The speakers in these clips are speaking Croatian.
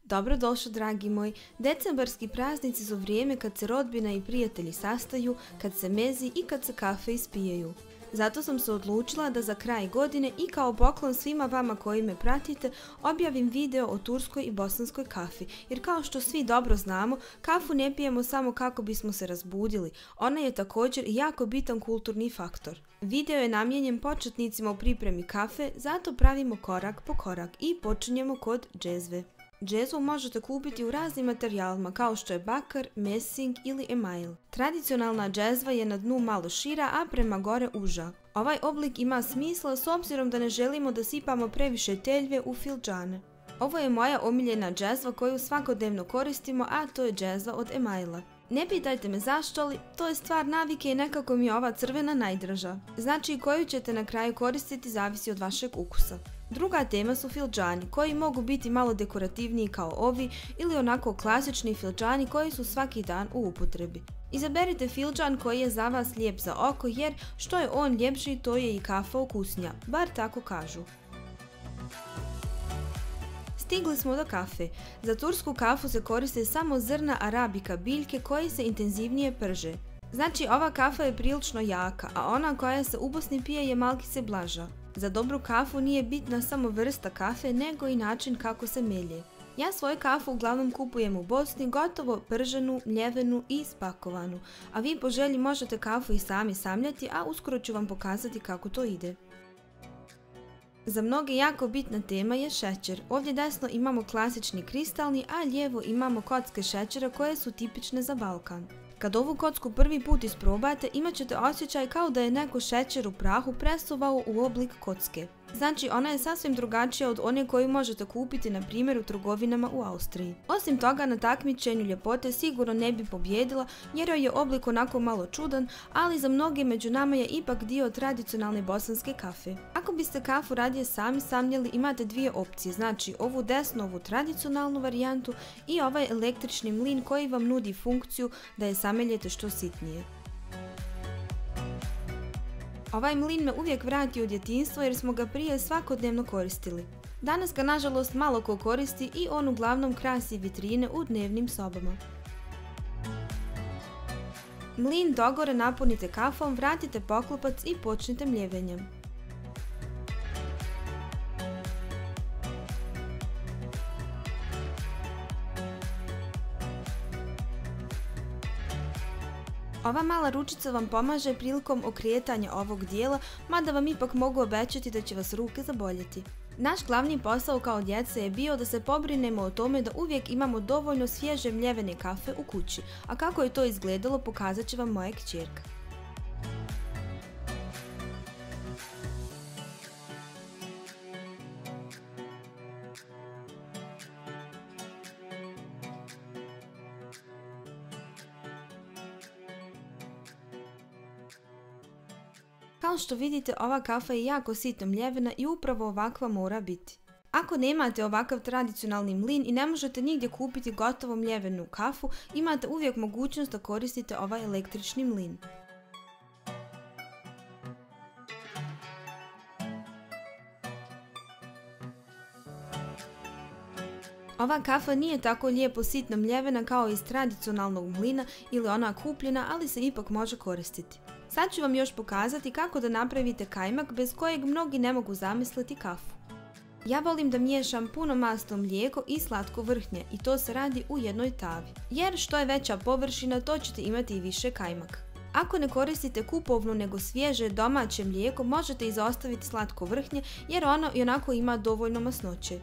Dobrodošli, dragi moji. Decembarski praznici su vrijeme kad se rodbina i prijatelji sastaju, kad se mezi i kad se kafe ispijaju. Zato sam se odlučila da za kraj godine i kao poklon svima vama koji me pratite objavim video o turskoj i bosanskoj kafi, jer kao što svi dobro znamo, kafu ne pijemo samo kako bismo se razbudili, ona je također i jako bitan kulturni faktor. Video je namijenjen početnicima u pripremi kafe, zato pravimo korak po korak i počinjemo kod džezve. Džezvu možete kupiti u raznim materijalima kao što je bakar, mesing ili email. Tradicionalna džezva je na dnu malo šira, a prema gore uža. Ovaj oblik ima smisla s obzirom da ne želimo da sipamo previše teljve u filđane. Ovo je moja omiljena džezva koju svakodnevno koristimo, a to je džezva od emaila. Ne pitajte me zašto, ali to je stvar navike i nekako mi je ova crvena najdraža. Znači koju ćete na kraju koristiti zavisi od vašeg ukusa. Druga tema su filđani, koji mogu biti malo dekorativniji kao ovi ili onako klasični filđani koji su svaki dan u upotrebi. Izaberite filđan koji je za vas lijep za oko, jer što je on ljepši, to je i kafa ukusnija, bar tako kažu. Stigli smo do kafe. Za tursku kafu se koriste samo zrna arabika biljke koje se intenzivnije prže. Znači ova kafa je prilično jaka, a ona koja se u Bosni pije je malkice blaža. Za dobru kafu nije bitna samo vrsta kafe, nego i način kako se melje. Ja svoju kafu uglavnom kupujem u Bosni, gotovo prženu, mljevenu i spakovanu, a vi po želji možete kafu i sami samljati, a uskoro ću vam pokazati kako to ide. Za mnoge jako bitna tema je šećer. Ovdje desno imamo klasični kristalni, a lijevo imamo kocke šećera koje su tipične za Balkan. Kad ovu kocku prvi put isprobate, imat ćete osjećaj kao da je neko šećer u prahu presuvao u oblik kocke. Znači ona je sasvim drugačija od one koju možete kupiti na primjer u trgovinama u Austriji. Osim toga, na takmičenju ljepote sigurno ne bi pobjedila jer joj je oblik onako malo čudan, ali za mnoge među nama je ipak dio tradicionalne bosanske kafe. Ako biste kafu radije sami samljeli, imate dvije opcije, znači ovu desnu, ovu tradicionalnu varijantu i ovaj električni mlin koji vam nudi funkciju da je sameljete što sitnije. Ovaj mlin me uvijek vrati u djetinjstvo jer smo ga prije svakodnevno koristili. Danas ga nažalost malo ko koristi i on uglavnom krasi vitrine u dnevnim sobama. Mlin dogore napunite kafom, vratite poklopac i počnite mljevenjem. Ova mala ručica vam pomaže prilikom okretanja ovog dijela, mada vam ipak mogu obećati da će vas ruke zaboljeti. Naš glavni posao kao djeca je bio da se pobrinemo o tome da uvijek imamo dovoljno svježe mljevene kafe u kući, a kako je to izgledalo pokazat će vam moja kćerka. Kao što vidite, ova kafa je jako sitno mljevena i upravo ovakva mora biti. Ako nemate ovakav tradicionalni mlin i ne možete nigdje kupiti gotovo mljevenu kafu, imate uvijek mogućnost da koristite ovaj električni mlin. Ova kafa nije tako lijepo sitno mljevena kao iz tradicionalnog mlina ili ona kupljena, ali se ipak može koristiti. Sad ću vam još pokazati kako da napravite kajmak bez kojeg mnogi ne mogu zamisliti kafu. Ja volim da miješam puno masno mlijeko i slatko vrhnje i to se radi u jednoj tavi. Jer što je veća površina, to ćete imati i više kajmaka. Ako ne koristite kupovnu nego svježe domaće mlijeko, možete izostaviti slatko vrhnje jer ono ionako ima dovoljno masnoće.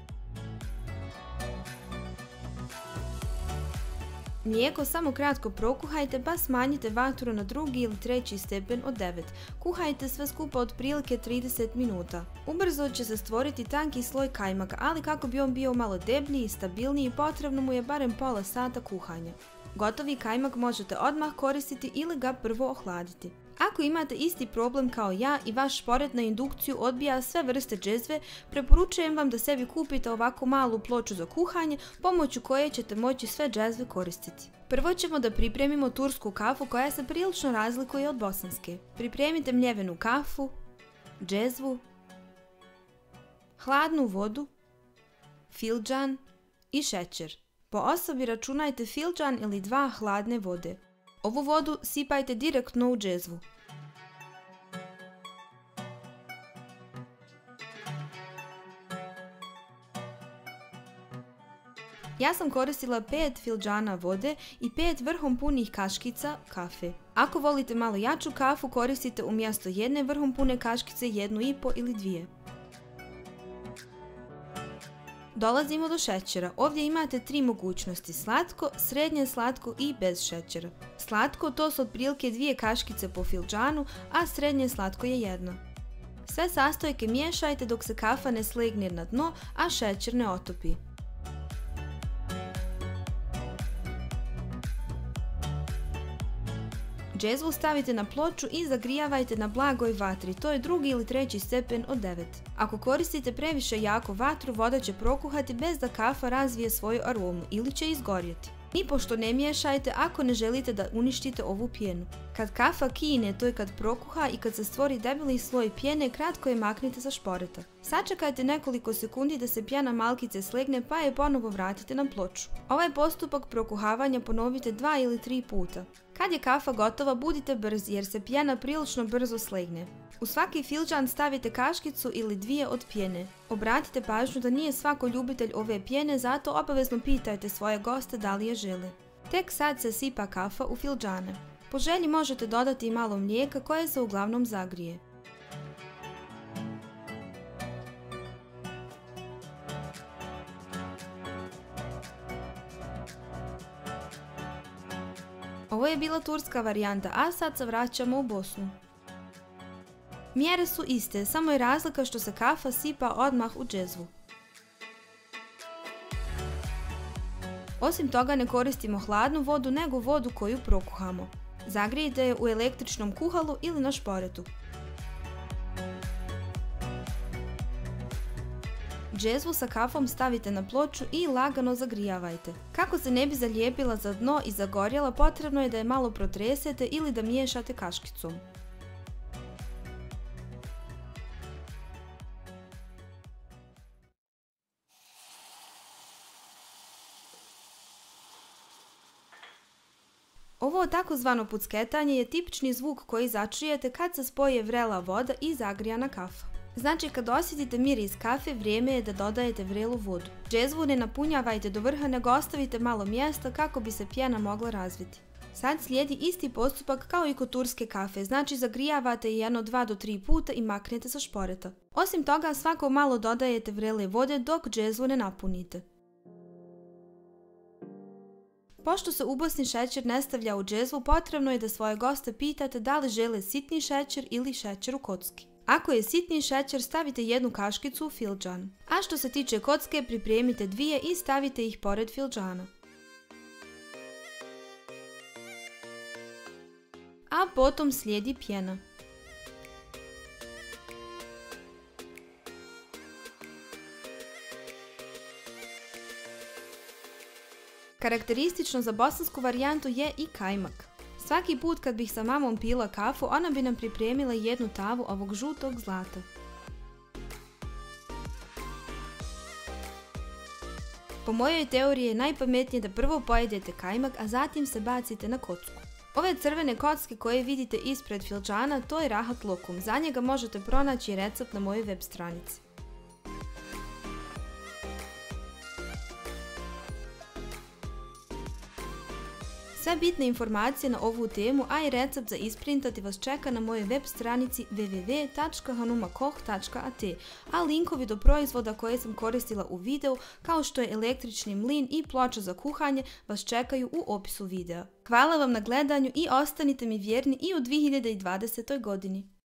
Mlijeko samo kratko prokuhajte pa smanjite vatru na drugi ili treći stepen od 9. Kuhajte sve skupa otprilike 30 minuta. Ubrzo će se stvoriti tanki sloj kajmaka, ali kako bi on bio malo deblji i stabilniji, potrebno mu je barem pola sata kuhanja. Gotovi kajmak možete odmah koristiti ili ga prvo ohladiti. Ako imate isti problem kao ja i vaš šporet na indukciju odbija sve vrste džezve, preporučujem vam da sebi kupite ovako malu ploču za kuhanje, pomoću koje ćete moći sve džezve koristiti. Prvo ćemo da pripremimo tursku kafu koja se prilično razlikuje od bosanske. Pripremite mljevenu kafu, džezvu, hladnu vodu, filđan i šećer. Po osobi računajte fildžan ili 2 hladne vode. Ovu vodu sipajte direktno u džezvu. Ja sam koristila 5 fildžana vode i 5 vrhom punih kaškica kafe. Ako volite malo jaču kafu, koristite umjesto jedne vrhom pune kaškice 1,5 ili 2. Dolazimo do šećera. Ovdje imate 3 mogućnosti: slatko, srednje slatko i bez šećera. Slatko to su otprilike 2 kaškice po fildžanu, a srednje slatko je 1. Sve sastojke miješajte dok se kafa ne slegne na dno, a šećer ne otopi. Džezvu stavite na ploču i zagrijavajte na blagoj vatri, to je 2. ili 3. stepen od 9. Ako koristite previše jako vatru, voda će prokuhati bez da kafa razvije svoju aromu ili će izgorjeti. Nipošto ne miješajte ako ne želite da uništite ovu pjenu. Kad kafa kine, to je kad prokuha i kad se stvori debeli sloj pjene, kratko je maknite sa šporeta. Sačekajte nekoliko sekundi da se pjena malkice slegne pa je ponovo vratite na ploču. Ovaj postupak prokuhavanja ponovite 2 ili 3 puta. Kad je kafa gotova, budite brzi jer se pjena prilično brzo slegne. U svaki fildžan stavite kaškicu ili 2 od pjene. Obratite pažnju da nije svako ljubitelj ove pjene, zato obavezno pitajte svoje goste da li je žele. Tek sad se sipa kafa u fildžane. Po želji možete dodati i malo mlijeka koje se uglavnom zagrije. Ovo je bila turska varijanta, a sad se vraćamo u Bosnu. Mjere su iste, samo je razlika što se kafa sipa odmah u džezvu. Osim toga ne koristimo hladnu vodu nego vodu koju prokuhamo. Zagrijte je u električnom kuhalu ili na šporetu. Džezvu sa kafom stavite na ploču i lagano zagrijavajte. Kako se ne bi zalijepila za dno i zagorjela, potrebno je da je malo protresete ili da miješate kaškicom. Ovo takozvano pucketanje je tipični zvuk koji začujete kad se spoje vrela voda i zagrijana kafa. Znači kad osjetite miris kafe, vrijeme je da dodajete vrelu vodu. Džezvu ne napunjavajte do vrha nego ostavite malo mjesta kako bi se pjena mogla razviti. Sad slijedi isti postupak kao i kod turske kafe, znači zagrijavate je jedno 2 do 3 puta i maknete sa šporeta. Osim toga svako malo dodajete vrele vode dok džezvu ne napunite. Pošto se ubosni šećer ne stavlja u džezvu, potrebno je da svoje goste pitate da li žele sitni šećer ili šećer u kocki. Ako je sitni šećer, stavite 1 kaškicu u fildžan. A što se tiče kocke, pripremite 2 i stavite ih pored fildžana. A potom slijedi pjena. Karakteristično za bosansku varijantu je i kajmak. Svaki put kad bih sa mamom pila kafu, ona bi nam pripremila 1 tavu ovog žutog zlata. Po mojoj teoriji je najpametnije da prvo pojedete kajmak, a zatim se bacite na kocku. Ove crvene kocke koje vidite ispred fildžana, to je rahat lokum. Za njega možete pronaći recept na mojoj web stranici. Sve bitne informacije na ovu temu, a i recept za isprintati vas čeka na mojoj web stranici www.hanumakoh.at, a linkovi do proizvoda koje sam koristila u videu, kao što je električni mlin i ploča za kuhanje, vas čekaju u opisu videa. Hvala vam na gledanju i ostanite mi vjerni i u 2020. godini.